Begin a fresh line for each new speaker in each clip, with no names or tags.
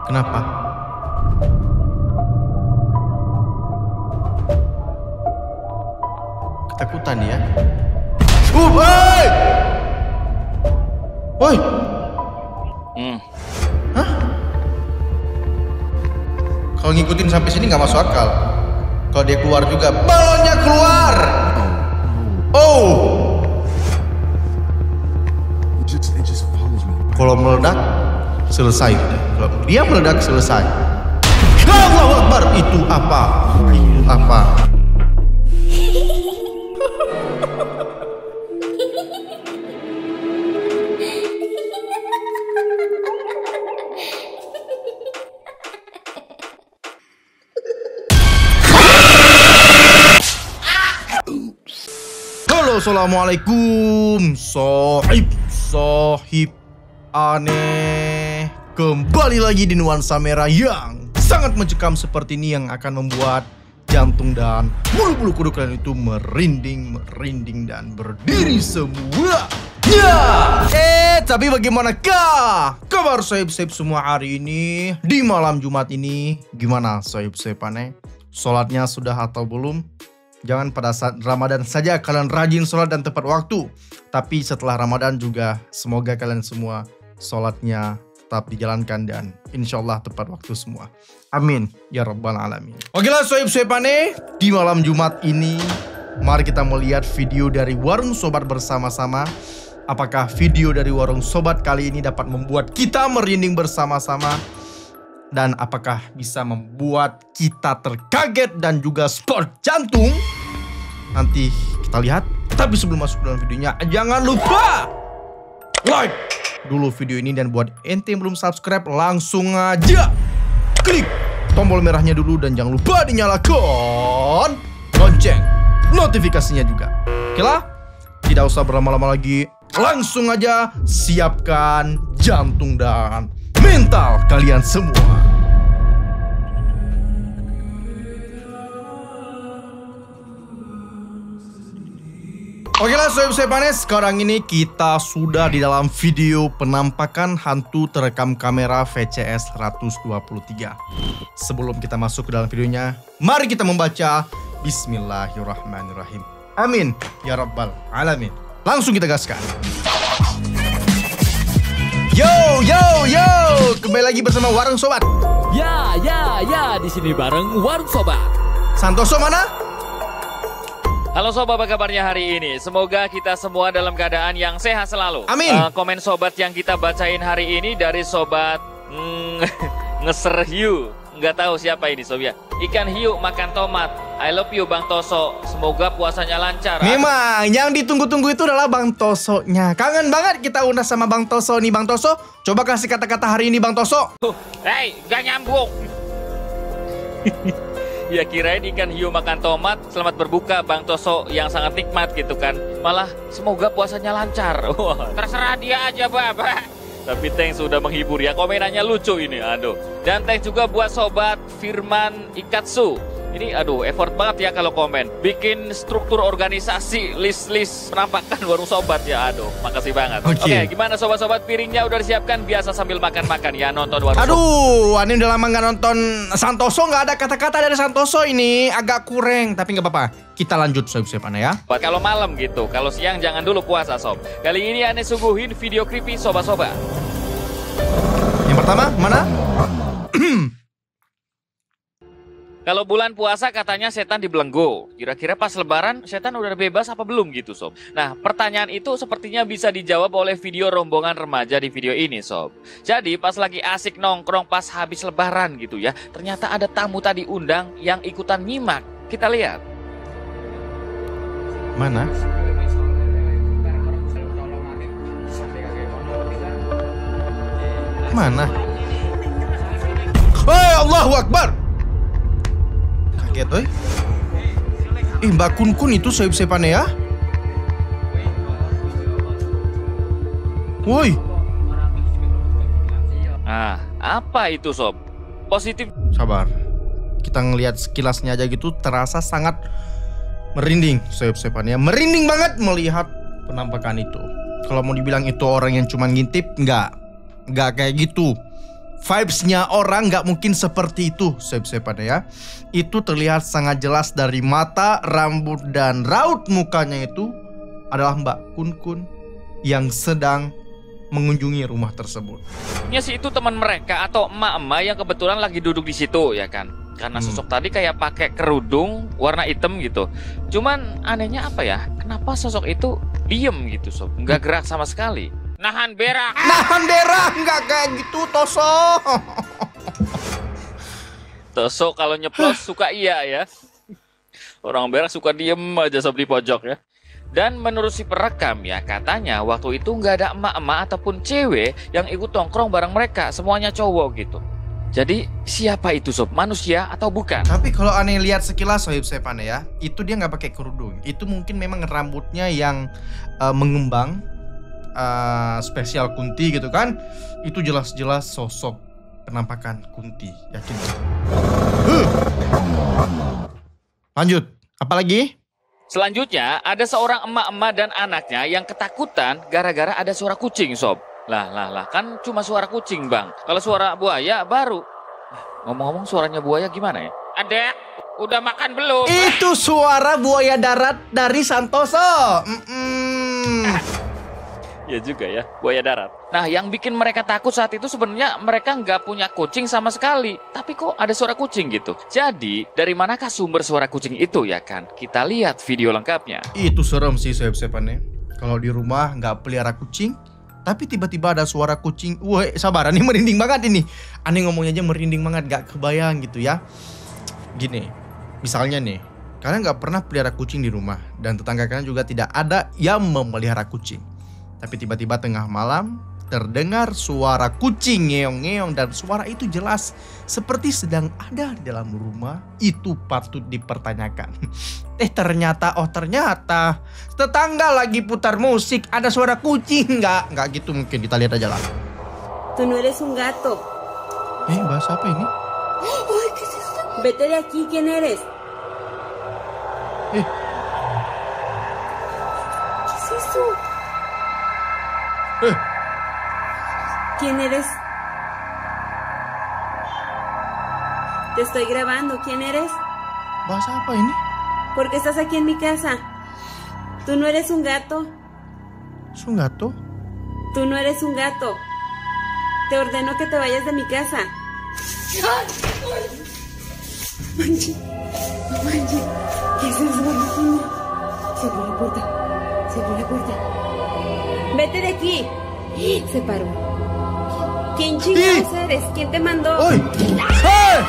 Kenapa? Ketakutan ya? Woi! Woi! Hah? Kalau ngikutin sampai sini nggak masuk akal. Kalau dia keluar juga, balonnya keluar. Oh! Kalau meledak, selesai. Kalau dia meledak, selesai. Allahu Akbar, itu apa? Itu apa? Halo, assalamualaikum, sohib aneh. Kembali lagi di nuansa merah yang sangat mencekam seperti ini, yang akan membuat jantung dan bulu-bulu kuduk kalian itu merinding dan berdiri semua. Ya, tapi bagaimanakah kabar sohib-sohib semua hari ini di malam Jumat ini? Gimana sohib-sohib aneh? Sholatnya sudah atau belum? Jangan pada saat Ramadan saja kalian rajin sholat dan tepat waktu, tapi setelah Ramadan juga semoga kalian semua sholatnya tetap dijalankan dan insya Allah tepat waktu semua. Amin ya rabbal alamin. Oke lah sohib-sohib aneh, di malam Jumat ini mari kita melihat video dari Warung Sobat bersama-sama. Apakah video dari Warung Sobat kali ini dapat membuat kita merinding bersama-sama? Dan apakah bisa membuat kita terkaget dan juga sport jantung? Nanti kita lihat. Tapi sebelum masuk dalam videonya, jangan lupa like dulu video ini. Dan buat ente yang belum subscribe, langsung aja klik tombol merahnya dulu. Dan jangan lupa dinyalakan lonceng notifikasinya juga. Oke lah, tidak usah berlama-lama lagi. Langsung aja siapkan jantung dan mental kalian semua. Oke lah sohib-sohib aneh, sekarang ini kita sudah di dalam video penampakan hantu terekam kamera VCS 123. Sebelum kita masuk ke dalam videonya, mari kita membaca Bismillahirrahmanirrahim. Amin ya rabbal alamin. Langsung kita gaskan. Yo, kembali lagi bersama Warung Sobat.
Ya, di sini bareng Warung Sobat.
Santoso mana?
Halo Sobat, apa kabarnya hari ini? Semoga kita semua dalam keadaan yang sehat selalu.
Amin.
Komen Sobat yang kita bacain hari ini dari Sobat Ngeser Hiu. Nggak tahu siapa ini Sob ya. Ikan hiu makan tomat. I love you Bang Toso. Semoga puasanya lancar.
Memang yang ditunggu-tunggu itu adalah Bang Tosonya. Kangen banget kita udah sama Bang Toso nih. Bang Toso, coba kasih kata-kata hari ini Bang Toso.
Hei, gak nyambung. Ya kirain ikan hiu makan tomat, selamat berbuka Bang Toso yang sangat nikmat gitu kan. Malah semoga puasanya lancar. Wah, terserah dia aja Bapak. Tapi thanks sudah menghibur ya, komenannya lucu ini, aduh. Dan thanks juga buat Sobat Firman Ikatsu. Ini aduh effort banget ya kalau komen. Bikin struktur organisasi, list-list penampakan Warung Sobat ya, aduh. Makasih banget. Oke, gimana Sobat-Sobat, piringnya udah disiapkan? Biasa sambil makan-makan ya, nonton Warung Sobat.
Aduh, ini udah lama nggak nonton Santoso, nggak ada kata-kata dari Santoso ini. Agak kurang, tapi nggak apa-apa. Kita lanjut sob-sob aneh ya.
Kalau malam gitu, kalau siang jangan dulu puasa sob. Kali ini aneh suguhin video creepy Sobat-Sobat.
Yang pertama, mana?
Kalau bulan puasa katanya setan dibelenggu. Kira-kira pas lebaran setan udah bebas apa belum gitu sob? Nah pertanyaan itu sepertinya bisa dijawab oleh video rombongan remaja di video ini sob. Jadi pas lagi asik nongkrong pas habis lebaran gitu ya, ternyata ada tamu tadi undang yang ikutan nyimak. Kita lihat.
Mana? Mana? Hei, Allahu Akbar! Kaget, oi. Mbak Kun itu sohib-sohib aneh ya? Woi.
Nah, apa itu sob? Positif.
Sabar. Kita ngelihat sekilasnya aja gitu terasa sangat merinding, sohib-sohib aneh. Merinding banget melihat penampakan itu. Kalau mau dibilang itu orang yang cuma ngintip, enggak kayak gitu. vibes-nya orang nggak mungkin seperti itu, sob-sob ya. Itu terlihat sangat jelas dari mata, rambut, dan raut mukanya itu adalah Mbak Kun Kun yang sedang mengunjungi rumah tersebut.
Ya sih itu teman mereka atau emak-emak yang kebetulan lagi duduk di situ ya kan. Karena sosok tadi kayak pakai kerudung warna hitam gitu. Cuman anehnya apa ya? Kenapa sosok itu diem gitu sob? Nggak gerak sama sekali. Nahan berak.
Nahan berak nggak kayak gitu Toso.
Toso kalau nyeplos suka iya ya. Orang berak suka diem aja sob di pojok ya. Dan menurut si perekam ya, katanya waktu itu nggak ada emak-emak ataupun cewek yang ikut tongkrong bareng mereka, semuanya cowok gitu. Jadi siapa itu sob? Manusia atau bukan?
Tapi kalau aneh lihat sekilas sob aneh ya, itu dia nggak pakai kerudung. Itu mungkin memang rambutnya yang mengembang, spesial Kunti gitu kan. Itu jelas-jelas sosok penampakan Kunti, yakin. Lanjut, apalagi?
Selanjutnya, ada seorang emak-emak dan anaknya yang ketakutan gara-gara ada suara kucing, sob. Lah, kan cuma suara kucing, Bang. Kalau suara buaya baru. Ngomong-ngomong suaranya buaya gimana ya? Adek, udah makan belum?
Itu suara buaya darat dari Santoso.
Ya juga ya, buaya darat. Nah, yang bikin mereka takut saat itu sebenarnya mereka nggak punya kucing sama sekali. Tapi kok ada suara kucing gitu. Jadi, dari manakah sumber suara kucing itu ya kan? Kita lihat video lengkapnya.
Itu serem sih sob-sobannya. Kalau di rumah nggak pelihara kucing, tapi tiba-tiba ada suara kucing. Wah, sabar, ini merinding banget ini. Aneh ngomongnya aja merinding banget, gak kebayang gitu ya. Gini, misalnya nih, kalian nggak pernah pelihara kucing di rumah. Dan tetangga kalian juga tidak ada yang memelihara kucing. Tapi tiba-tiba tengah malam terdengar suara kucing ngeong-ngeong dan suara itu jelas seperti sedang ada di dalam rumah. Itu patut dipertanyakan. Ternyata tetangga lagi putar musik, ada suara kucing. Nggak gitu mungkin, kita lihat aja lah.
Tú no eres un gato.
Bahasa apa ini?
Ay, ¿qué es esto? Vete de aquí, ¿quién eres?
Eh,
¿Qué es eso?
eh,
¿Quién eres? Te estoy grabando, ¿quién eres?
bahasa apa ini?
¿Por qué estás aquí en mi casa? Tú no eres un gato.
Sungato?
Tú no eres un gato. Te ordeno que te vayas de mi casa. Manche, manche. ¿Qué es eso, Martina? Cierra la puerta. Cierra la puerta. Vete de aquí. Se paró. ¿Quién chingados eres? ¿Quién te mandó?
Oi! Hey!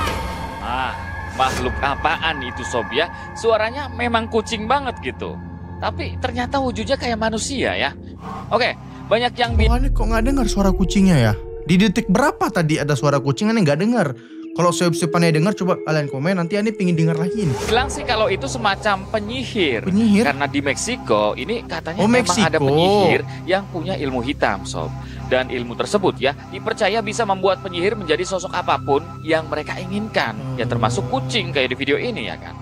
Makhluk apaan itu sob ya? Suaranya memang kucing banget gitu. Tapi ternyata wujudnya kayak manusia ya. Oke, banyak yang
Aneh kok nggak dengar suara kucingnya ya? Di detik berapa tadi ada suara kucing, aneh nggak dengar. Kalau aneh dengar, coba kalian komen, nanti aneh pingin dengar lagi nih.
bilang sih kalau itu semacam penyihir.
Penyihir?
Karena di Meksiko ini katanya
Oh,
memang
Meksiko.
ada penyihir yang punya ilmu hitam sob. Dan ilmu tersebut ya dipercaya bisa membuat penyihir menjadi sosok apapun yang mereka inginkan. Ya termasuk kucing kayak di video ini ya kan.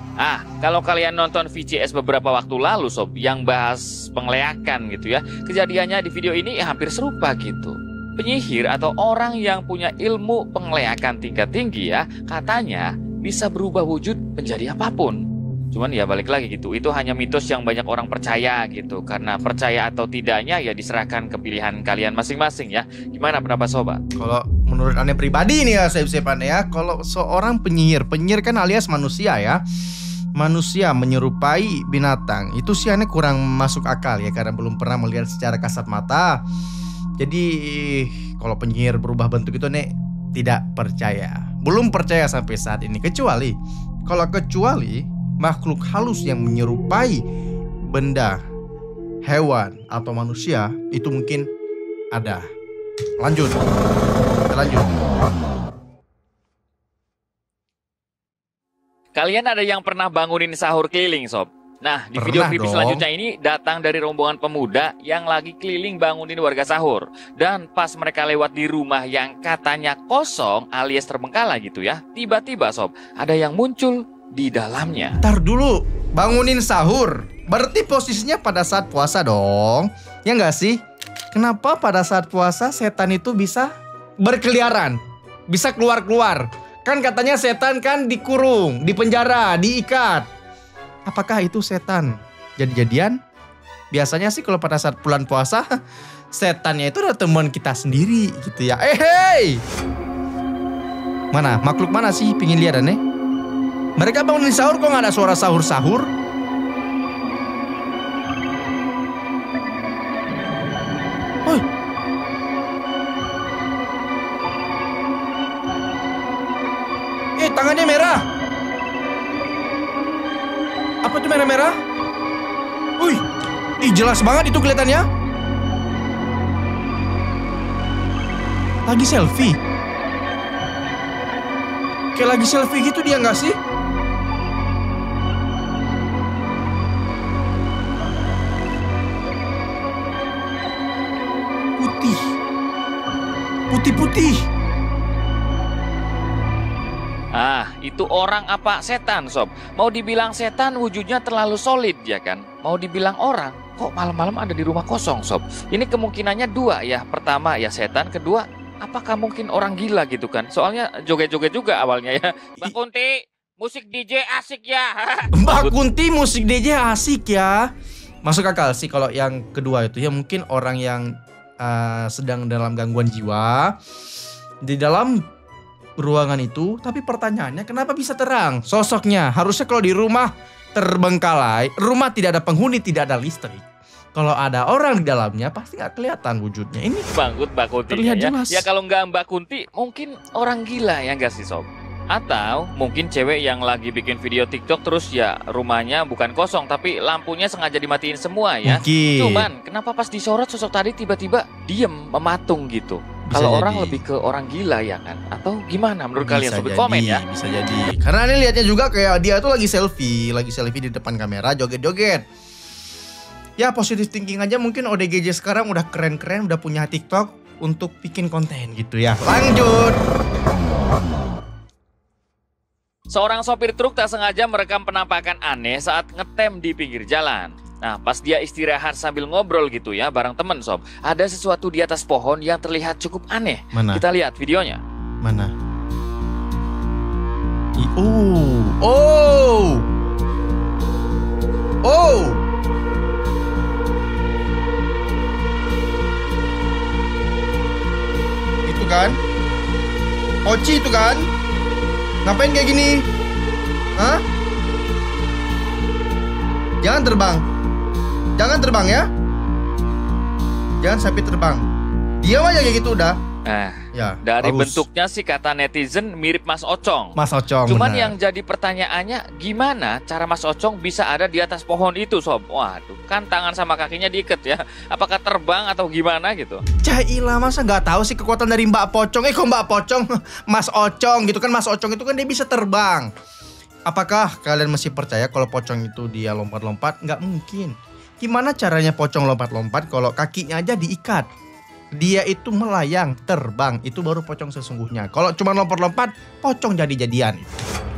Kalau kalian nonton VCS beberapa waktu lalu sob yang bahas pengleakan gitu ya, kejadiannya di video ini hampir serupa gitu. Penyihir atau orang yang punya ilmu pengleakan tingkat tinggi ya, katanya bisa berubah wujud menjadi apapun. Cuman ya balik lagi gitu, itu hanya mitos yang banyak orang percaya gitu. Karena percaya atau tidaknya ya diserahkan ke pilihan kalian masing-masing ya. Gimana pendapat sobat?
Kalau menurut aneh pribadi nih ya, aneh ya, kalau seorang penyihir kan alias manusia ya. Manusia menyerupai binatang, itu sih aneh kurang masuk akal ya, karena belum pernah melihat secara kasat mata. Jadi kalau penyihir berubah bentuk itu aneh tidak percaya. Belum percaya sampai saat ini. Kecuali makhluk halus yang menyerupai benda, hewan, atau manusia, itu mungkin ada. Lanjut.
Kalian ada yang pernah bangunin sahur keliling sob? Nah, di
Pernah
video klip
dong.
selanjutnya ini datang dari rombongan pemuda yang lagi keliling bangunin warga sahur. Dan pas mereka lewat di rumah yang katanya kosong alias terbengkalai gitu ya, tiba-tiba sob, ada yang muncul di dalamnya.
Ntar dulu, bangunin sahur. Berarti posisinya pada saat puasa dong. Ya nggak sih? Kenapa pada saat puasa setan itu bisa berkeliaran? bisa keluar-keluar. Kan katanya setan kan dikurung, dipenjara, diikat. Apakah itu setan jadi-jadian? Biasanya sih kalau pada saat bulan puasa, setannya itu adalah teman kita sendiri gitu ya. Hey! Mana? Makhluk mana sih? Pingin lihat aneh? Mereka bangunin sahur kok nggak ada suara sahur-sahur? Woi. Tangannya merah. Apa itu merah-merah? Wih, jelas banget itu kelihatannya. Lagi selfie. Kayak lagi selfie gitu dia nggak sih? Putih. Putih-putih.
Ah, itu orang apa setan, Sob? Mau dibilang setan wujudnya terlalu solid, ya kan? Mau dibilang orang, kok malam-malam ada di rumah kosong, Sob? Ini kemungkinannya dua ya. Pertama ya setan, kedua apakah mungkin orang gila gitu kan? Soalnya joget-joget juga awalnya ya. Mbak Kunti, musik DJ asik ya.
Mbak Kunti, musik DJ asik ya. Masuk akal sih kalau yang kedua itu ya mungkin orang yang sedang dalam gangguan jiwa di dalam ruangan itu, tapi pertanyaannya kenapa bisa terang? Sosoknya harusnya kalau di rumah terbengkalai, rumah tidak ada penghuni, tidak ada listrik. Kalau ada orang di dalamnya pasti nggak kelihatan wujudnya. Ini
bangkut Mbak Kunti
terlihat
ya.
jelas.
Ya kalau nggak Mbak Kunti mungkin orang gila ya nggak sih, Sob? Atau mungkin cewek yang lagi bikin video TikTok terus ya rumahnya bukan kosong tapi lampunya sengaja dimatiin semua ya.
Mungkin.
Cuman kenapa pas disorot sosok tadi tiba-tiba diem mematung gitu? Kalau orang lebih ke orang gila ya kan? Atau gimana menurut kalian? Sobat komen ya.
Bisa jadi. Karena ini lihatnya juga kayak dia tuh lagi selfie di depan kamera joget-joget. Ya positive thinking aja, mungkin ODGJ sekarang udah keren-keren, udah punya TikTok untuk bikin konten gitu ya. Lanjut.
Seorang sopir truk tak sengaja merekam penampakan aneh saat ngetem di pinggir jalan. Nah, pas dia istirahat sambil ngobrol gitu ya bareng temen, Sob, ada sesuatu di atas pohon yang terlihat cukup aneh.
Mana?
Kita lihat videonya.
Mana? Oh. Itu kan? Poci itu kan? Ngapain kayak gini? Hah? Jangan terbang. Jangan terbang ya. Jangan sampai terbang. Diam aja kayak gitu udah. Ya,
dari
bagus.
bentuknya sih kata netizen mirip Mas Ocong.
Mas Ocong.
Cuman
benar.
yang jadi pertanyaannya gimana cara Mas Ocong bisa ada di atas pohon itu, Sob? Waduh, kan tangan sama kakinya diikat ya. Apakah terbang atau gimana gitu?
Cailah, masa nggak tahu sih kekuatan dari Mbak Pocong? Kok Mbak Pocong? Mas Ocong gitu kan, Mas Ocong itu kan dia bisa terbang. Apakah kalian masih percaya kalau pocong itu dia lompat-lompat? Nggak mungkin. Gimana caranya pocong lompat-lompat kalau kakinya aja diikat? Dia itu melayang, terbang. Itu baru pocong sesungguhnya. Kalau cuma lompat-lompat, pocong jadi-jadian.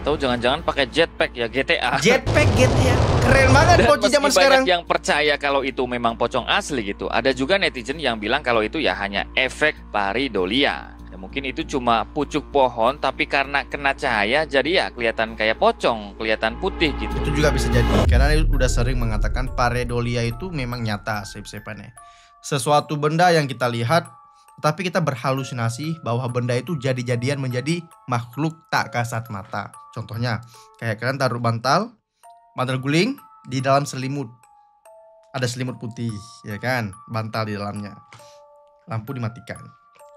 Atau jangan-jangan pakai jetpack ya, GTA.
Jetpack GTA. Keren banget pocong zaman sekarang.
Banyak yang percaya kalau itu memang pocong asli gitu. Ada juga netizen yang bilang kalau itu ya hanya efek pareidolia. Ya, mungkin itu cuma pucuk pohon, tapi karena kena cahaya jadi ya kelihatan kayak pocong, kelihatan putih gitu.
Itu juga bisa jadi. Karena dia udah sering mengatakan pareidolia itu memang nyata sep-sepannya. Sesuatu benda yang kita lihat, tapi kita berhalusinasi bahwa benda itu jadi-jadian menjadi makhluk tak kasat mata. Contohnya, kayak kalian taruh bantal guling di dalam selimut. Ada selimut putih, ya kan? Bantal di dalamnya. Lampu dimatikan.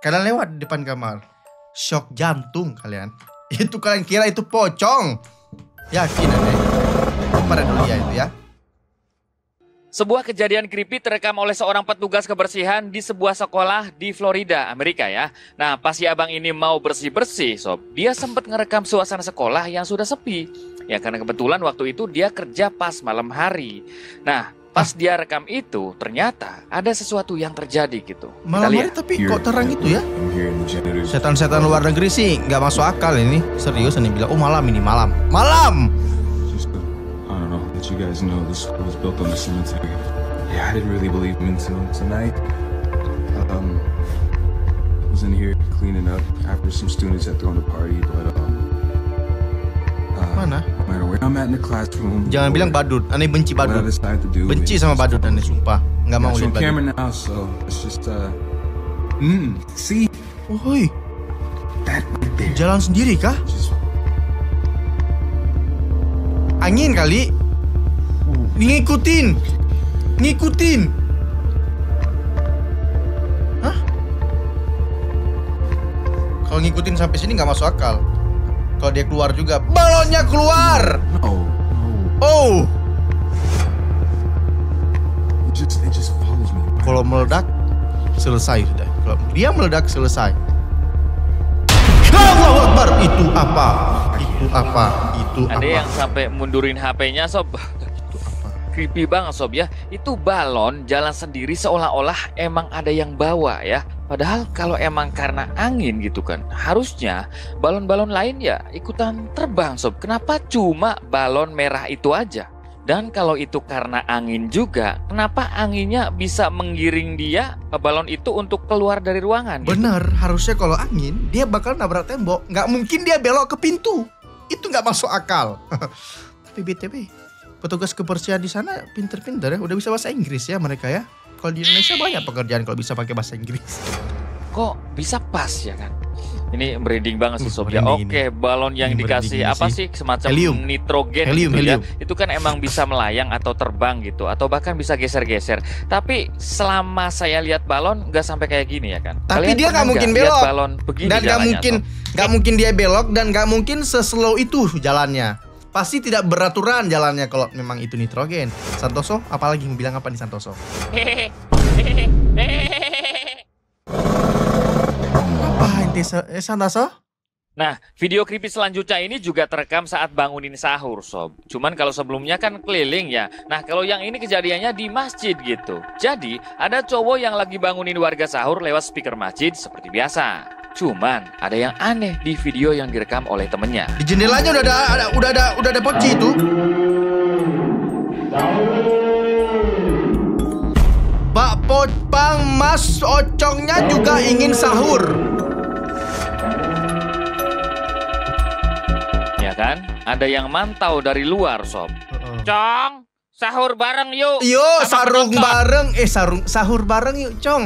Kalian lewat di depan kamar. Shock jantung kalian. Itu kalian kira itu pocong. Yakin deh. Itu pareidolia itu ya.
Sebuah kejadian creepy terekam oleh seorang petugas kebersihan di sebuah sekolah di Florida, Amerika ya. Nah, pas si abang ini mau bersih-bersih, Sob, dia sempat ngerekam suasana sekolah yang sudah sepi. Ya, karena kebetulan waktu itu dia kerja pas malam hari. Nah, pas dia rekam itu, ternyata ada sesuatu yang terjadi gitu.
Malam hari tapi kok terang gitu ya? Setan-setan luar negeri sih nggak masuk akal ini. Serius ini bilang, oh malam ini, malam. Malam!
You guys know the school was built on the cemetery. Yeah, I didn't really believe him until tonight. It was was in here cleaning up after some students had thrown a party, but
Mana?
no matter where I'm at in the classroom,
Jangan bilang badut, aneh benci
what I
badut.
decide to do.
Benci
is-
sama badut aneh, sumpah. Nggak mau
Got you
lihat
on
badut.
camera now, so it's just see
Woi,
that right there.
jalan sendiri kah?
Just
Angin kali. Ngikutin. Hah? Kalau ngikutin sampai sini nggak masuk akal. Kalau dia keluar juga, balonnya keluar.
no.
Oh,
It just follows me.
kalau meledak selesai sudah. Kalau dia meledak selesai. Allahu Akbar. Itu apa?
Ada yang sampai mundurin HP-nya sob. Creepy banget sob ya. Itu balon jalan sendiri seolah-olah emang ada yang bawa ya. Padahal kalau emang karena angin gitu kan, harusnya balon-balon lain ya ikutan terbang sob. Kenapa cuma balon merah itu aja? Dan kalau itu karena angin juga, kenapa anginnya bisa menggiring dia balon itu untuk keluar dari ruangan? Gitu?
Bener, harusnya kalau angin dia bakal nabrak tembok. Nggak mungkin dia belok ke pintu. Itu nggak masuk akal. Tapi BTW, petugas kebersihan di sana pinter-pinter ya. Udah bisa bahasa Inggris ya mereka ya. Kalau di Indonesia banyak pekerjaan kalau bisa pakai bahasa Inggris.
Kok bisa pas ya kan? Ini merinding banget sih sob ya.
Merinding
Oke, balon yang
Ini
dikasih
merinding
apa
sih.
sih semacam
Helium.
nitrogen
Helium,
gitu ya.
helium.
Itu kan emang bisa melayang atau terbang gitu atau bahkan bisa geser-geser. Tapi selama saya lihat balon nggak sampai kayak gini ya kan.
Tapi
Kalian
dia
pernah
nggak mungkin
lihat
belok.
balon begini
Dan nggak
jalannya,
mungkin
sob?
nggak mungkin dia belok dan nggak mungkin seslow itu jalannya. Pasti tidak beraturan jalannya kalau memang itu nitrogen. Santoso, apalagi mau bilang apa nih Santoso? Apa ente Santoso?
Nah, video creepy selanjutnya ini juga terekam saat bangunin sahur, sob. Cuman kalau sebelumnya kan keliling ya. Nah, kalau yang ini kejadiannya di masjid gitu. Jadi, ada cowok yang lagi bangunin warga sahur lewat speaker masjid seperti biasa. Cuman, ada yang aneh di video yang direkam oleh temennya.
Di jendelanya udah ada poci itu. Pak Potpang Mas Ocongnya juga ingin sahur.
Ya kan? Ada yang mantau dari luar, sob. Cong, sahur bareng yuk.
Yo,
sama
sarung
penonton.
bareng. Sahur bareng yuk, Cong.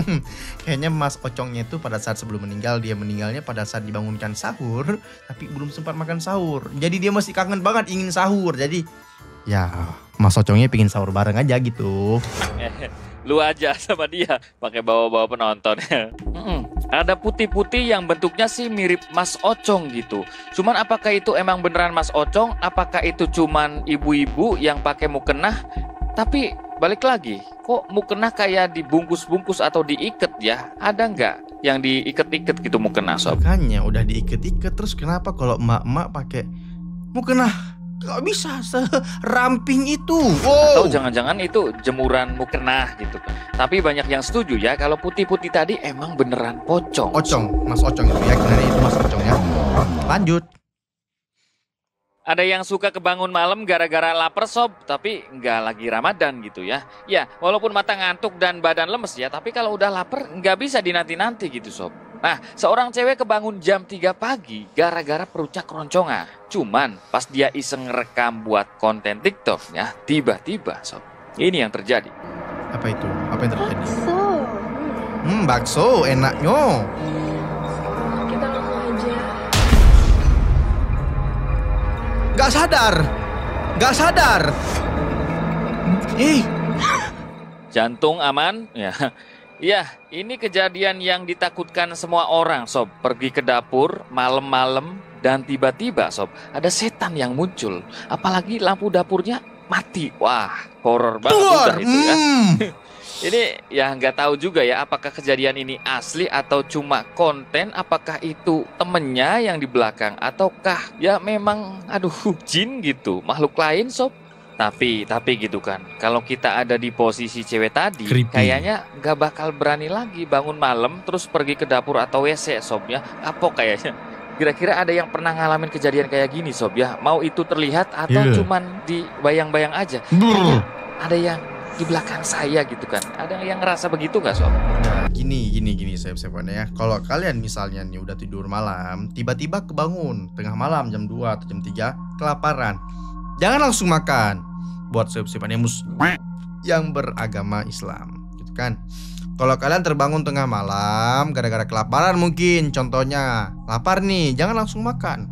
Kayaknya Mas Ocongnya itu pada saat sebelum meninggal, dia meninggalnya pada saat dibangunkan sahur, tapi belum sempat makan sahur. Jadi dia masih kangen banget ingin sahur. Jadi ya, Mas Ocongnya pingin sahur bareng aja gitu.
Lu aja sama dia pakai bawa-bawa penonton. Ada putih-putih yang bentuknya sih mirip Mas Ocong gitu. Cuman apakah itu emang beneran Mas Ocong? Apakah itu cuman ibu-ibu yang pakai mukena? Tapi balik lagi, kok mukena kayak dibungkus-bungkus atau diikat ya? Ada nggak yang diikat-ikat gitu mukena, sob?
Makanya udah diikat-ikat, terus kenapa kalau emak-emak pakai mukena? Gak bisa seramping itu.
Atau
Wow.
jangan-jangan itu jemuran mukena gitu kan. Tapi banyak yang setuju ya kalau putih-putih tadi emang beneran pocong.
Ocong, Mas Ocong itu yakinannya itu Mas Ocong ya. Lanjut.
Ada yang suka kebangun malam gara-gara lapar, sob, tapi nggak lagi Ramadan gitu ya. Ya, walaupun mata ngantuk dan badan lemes ya, tapi kalau udah lapar nggak bisa dinanti-nanti gitu, sob. Nah, seorang cewek kebangun jam 3 pagi gara-gara perucak roncongan. Cuman pas dia iseng rekam buat konten TikTok ya, tiba-tiba, sob, ini yang terjadi.
Apa itu? Apa yang terjadi?
Bakso.
Bakso enaknya.
Kita langsung aja.
Gak sadar. Ih,
Jantung aman? Ya. Ya, ini kejadian yang ditakutkan semua orang, sob. Pergi ke dapur malam-malam dan tiba-tiba, sob, ada setan yang muncul. Apalagi lampu dapurnya mati. Wah, horor banget
keluar.
udah itu ya. Ini ya nggak tahu juga ya apakah kejadian ini asli atau cuma konten, apakah itu temennya yang di belakang ataukah ya memang aduh jin gitu, makhluk lain, sob. Tapi gitu kan, kalau kita ada di posisi cewek tadi,
Creepy.
kayaknya nggak bakal berani lagi bangun malam terus pergi ke dapur atau WC, sob ya. Kapok kayaknya. Kira-kira ada yang pernah ngalamin kejadian kayak gini, sob ya? Mau itu terlihat atau
Iya.
cuman di bayang-bayang aja?
Brr.
Ada yang di belakang saya gitu kan. Ada yang ngerasa begitu nggak Sob?
Nah, gini Sob-sobannya ya. Kalau kalian misalnya nih udah tidur malam, tiba-tiba kebangun tengah malam jam 2 atau jam 3 kelaparan, jangan langsung makan. Buat sob-sobannya muslim yang beragama Islam gitu kan. Kalau kalian terbangun tengah malam gara-gara kelaparan mungkin, contohnya lapar nih, jangan langsung makan.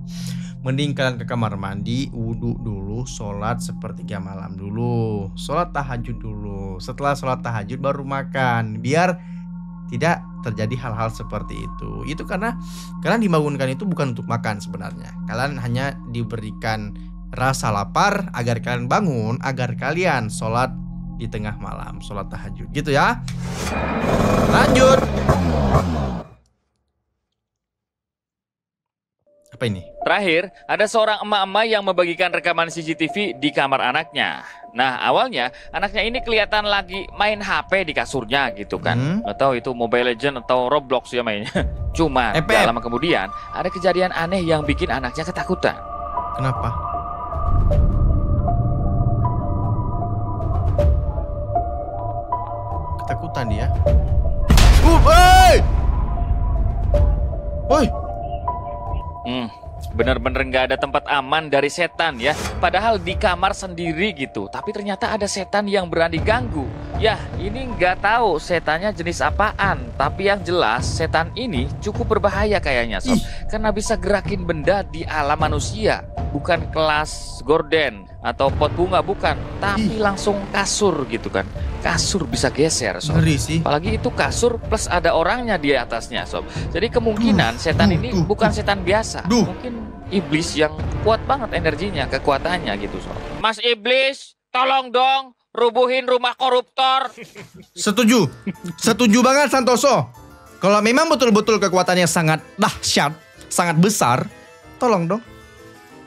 Mending kalian ke kamar mandi, wudhu dulu, sholat sepertiga malam dulu, sholat tahajud dulu. Setelah sholat tahajud baru makan, biar tidak terjadi hal-hal seperti itu. Itu karena kalian dibangunkan itu bukan untuk makan sebenarnya. Kalian hanya diberikan rasa lapar agar kalian bangun, agar kalian sholat di tengah malam, sholat tahajud gitu ya. Lanjut. Apa ini?
Terakhir, ada seorang emak-emak yang membagikan rekaman CCTV di kamar anaknya. Nah, awalnya anaknya ini kelihatan lagi main HP di kasurnya gitu kan. Atau itu Mobile Legends atau Roblox ya mainnya. Cuma gak lama kemudian ada kejadian aneh yang bikin anaknya ketakutan.
Kenapa? Ketakutan dia. Woi! Woi!
Bener-bener nggak ada tempat aman dari setan ya. Padahal di kamar sendiri gitu. Tapi ternyata ada setan yang berani ganggu. Ya, ini nggak tahu setannya jenis apaan. Tapi yang jelas setan ini cukup berbahaya kayaknya Sob. Karena bisa gerakin benda di alam manusia. Bukan kelas gorden atau pot bunga, bukan. Tapi langsung kasur gitu kan. Kasur bisa geser Sob.
Ngeri sih.
Apalagi itu kasur plus ada orangnya di atasnya Sob. Jadi kemungkinan setan ini bukan setan biasa. Mungkin iblis yang kuat banget energinya, kekuatannya gitu Sob. Mas Iblis, tolong dong rubuhin rumah koruptor.
Setuju. Setuju banget Santoso. Kalau memang betul-betul kekuatannya sangat dahsyat, sangat besar, tolong dong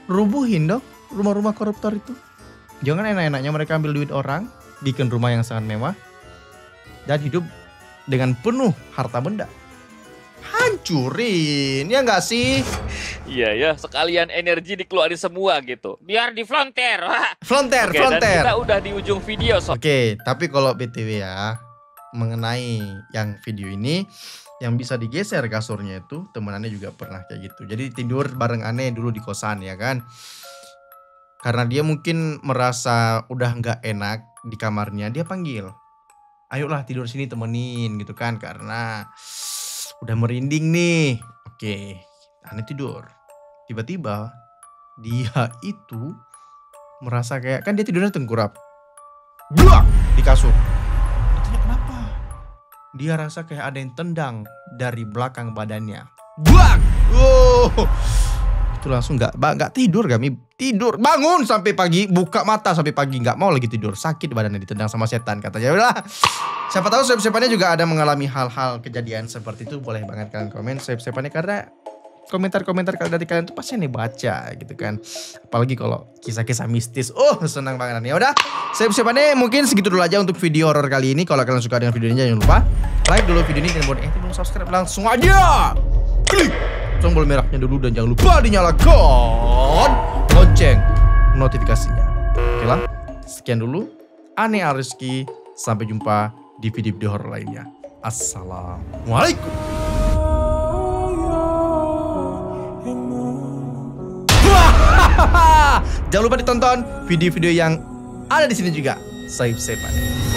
rubuhin dong rumah-rumah koruptor itu. Jangan enak-enaknya mereka ambil duit orang, bikin rumah yang sangat mewah, dan hidup dengan penuh harta benda. Hancurin, ya nggak sih?
Iya ya, sekalian energi dikeluarin semua gitu. Biar diflonter.
Flonter.
Dan kita udah di ujung video Sob.
Oke, tapi kalau BTW ya, mengenai yang video ini, yang bisa digeser kasurnya itu, temenannya juga pernah kayak gitu. Jadi tidur bareng aneh dulu di kosan ya kan. Karena dia mungkin merasa udah nggak enak di kamarnya, dia panggil, ayolah tidur sini temenin gitu kan, karena udah merinding nih. Oke, aneh tidur. Tiba-tiba dia itu merasa kayak, kan dia tidurnya tengkurap, buak di kasur. Ditanya kenapa? Dia rasa kayak ada yang tendang dari belakang badannya. Buak! Oh, itu langsung nggak tidur kami. Tidur, bangun sampai pagi, buka mata sampai pagi, nggak mau lagi tidur, sakit badannya ditendang sama setan katanya. Udah, siapa tahu siapa-siapanya juga ada mengalami hal-hal kejadian seperti itu, boleh banget kalian komen siapa-siapanya, karena komentar-komentar dari kalian tuh pasti nih baca gitu kan. Apalagi kalau kisah-kisah mistis, senang banget. Ya udah, siapa-siapanya mungkin segitu dulu aja untuk video horor kali ini. Kalau kalian suka dengan video ini jangan lupa like dulu video ini dan belum subscribe, langsung aja klik tombol merahnya dulu dan jangan lupa dinyalakan lonceng notifikasinya. Oke lah, sekian dulu. Aneh Ariski, sampai jumpa di video-video horor lainnya. Assalamualaikum. Jangan lupa ditonton video-video yang ada di sini juga. Safe aneh.